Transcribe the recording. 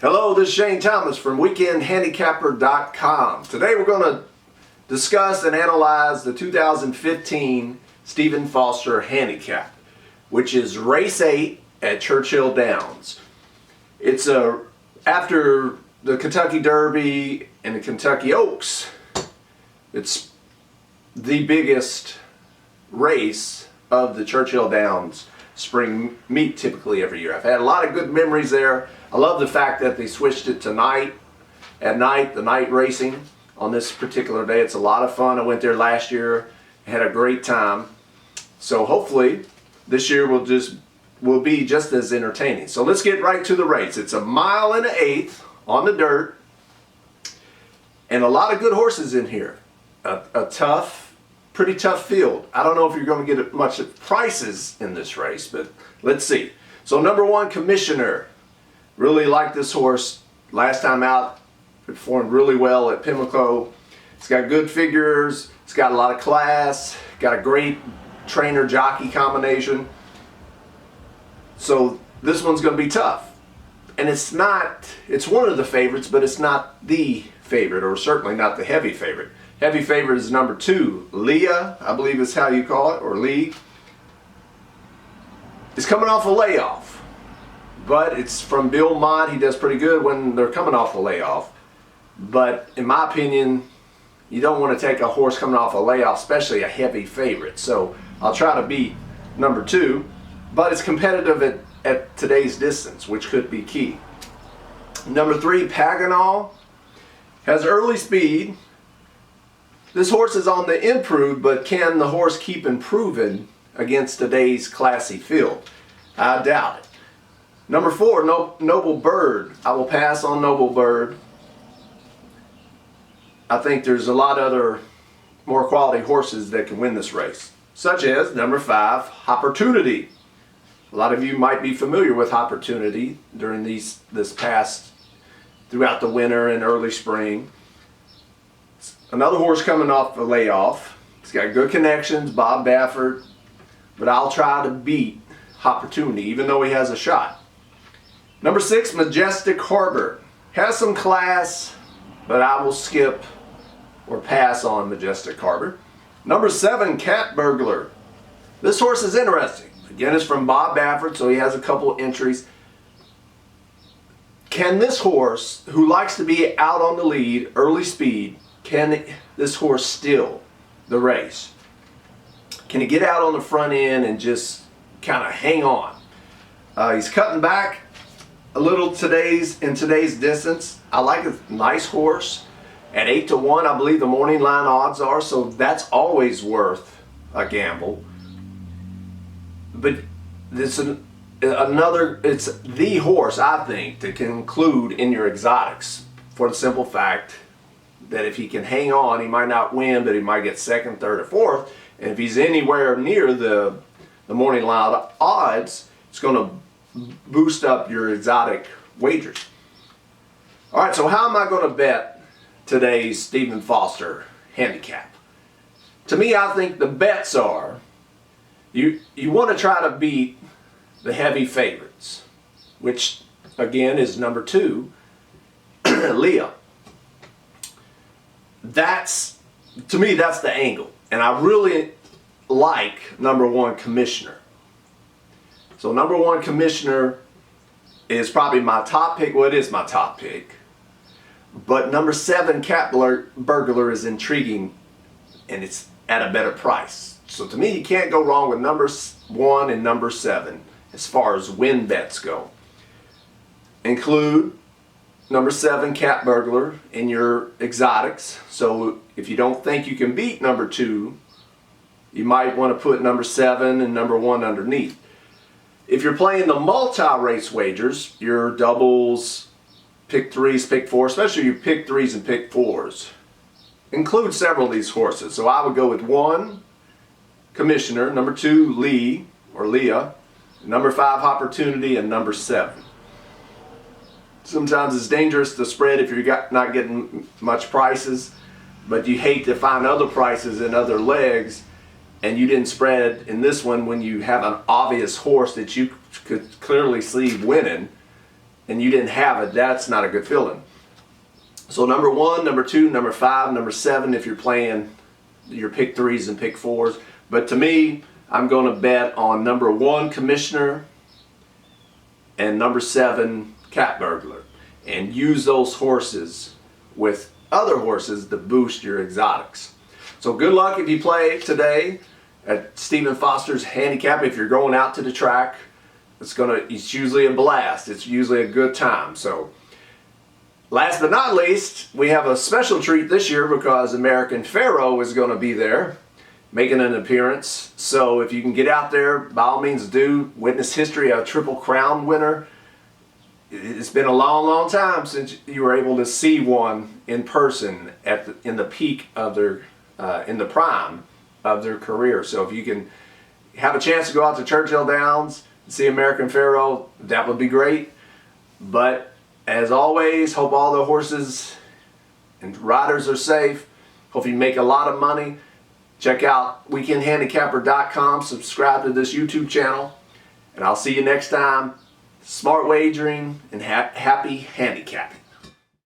Hello, this is Shane Thomas from weekendhandicapper.com. Today we're going to discuss and analyze the 2015 Stephen Foster Handicap, which is race 8 at Churchill Downs. It's after the Kentucky Derby and the Kentucky Oaks. It's the biggest race of the Churchill Downs spring meet typically every year. I've had a lot of good memories there. I love the fact that they switched it to the night racing on this particular day. It's a lot of fun. I went there last year, had a great time. So hopefully this year will be just as entertaining. So let's get right to the race. It's 1 1/8 on the dirt, and a lot of good horses in here. Pretty tough field. I don't know if you're going to get much prices in this race, but let's see. So number 1, Commissioner. Really like this horse. Last time out, performed really well at Pimlico. It's got good figures. It's got a lot of class. Got a great trainer-jockey combination. So this one's going to be tough. And it's one of the favorites, but it's not the favorite, or certainly not the heavy favorite. Heavy favorite is number 2, Leah, I believe is how you call it, or Lee. It's coming off a layoff, but it's from Bill Mott. He does pretty good when they're coming off a layoff. But in my opinion, you don't want to take a horse coming off a layoff, especially a heavy favorite. So I'll try to beat number 2, but it's competitive at today's distance, which could be key. Number 3, Paganal, has early speed. This horse is on the improve, but can the horse keep improving against today's classy field? I doubt it. Number 4, Noble Bird. I will pass on Noble Bird. I think there's a lot of other more quality horses that can win this race, such as number 5, Opportunity. A lot of you might be familiar with Opportunity during throughout the winter and early spring. Another horse coming off the layoff. He's got good connections, Bob Baffert, but I'll try to beat Opportunity, even though he has a shot. Number 6, Majestic Harbor. Has some class, but I will skip or pass on Majestic Harbor. Number 7, Cat Burglar. This horse is interesting. Again, it's from Bob Baffert, so he has a couple entries. Can this horse, who likes to be out on the lead, early speed, can this horse steal the race? Can he get out on the front end and just kind of hang on? He's cutting back a little in today's distance. I like a nice horse. At 8-1, I believe the morning line odds are, so that's always worth a gamble. But it's the horse, I think, to conclude in your exotics, for the simple fact that if he can hang on, he might not win, but he might get 2nd, 3rd, or 4th. And if he's anywhere near the morning line odds, it's going to boost up your exotic wagers. All right, so how am I going to bet today's Stephen Foster Handicap? To me, I think the bets are you want to try to beat the heavy favorites, which again is number 2, Leah. To me, that's the angle. And I really like number 1, Commissioner. So number 1, Commissioner is probably my top pick. Well, it is my top pick. But number 7, Cat Burglar is intriguing, and it's at a better price. So to me, you can't go wrong with number 1 and number 7 as far as win bets go. Include number 7, Cat Burglar, in your exotics. So if you don't think you can beat number 2, you might want to put number 7 and number 1 underneath. If you're playing the multi-race wagers, your doubles, pick 3s, pick 4s, especially your pick 3s and pick 4s, include several of these horses. So I would go with 1, Commissioner, number 2, Lee, or Leah, number 5, Opportunity, and number 7. Sometimes it's dangerous to spread if you're not getting much prices, but you hate to find other prices in other legs, and you didn't spread in this one when you have an obvious horse that you could clearly see winning. and you didn't have it, that's not a good feeling. So number 1, number 2, number 5, number 7 if you're playing your pick 3s and pick 4s. But to me, I'm going to bet on number 1 Commissioner and number 7 Cat Burglar, and use those horses with other horses to boost your exotics. So good luck if you play today at Stephen Foster's Handicap. If you're going out to the track, it's usually a blast. It's usually a good time. So last but not least, we have a special treat this year because American Pharoah is going to be there making an appearance. So if you can get out there, by all means do. Witness history, a Triple Crown winner. It's been a long time since you were able to see one in person in the peak of their, in the prime of their career. So if you can have a chance to go out to Churchill Downs and see American Pharoah, that would be great. But as always, hope all the horses and riders are safe. Hope you make a lot of money. Check out weekendhandicapper.com. Subscribe to this YouTube channel. And I'll see you next time. Smart wagering and happy handicapping.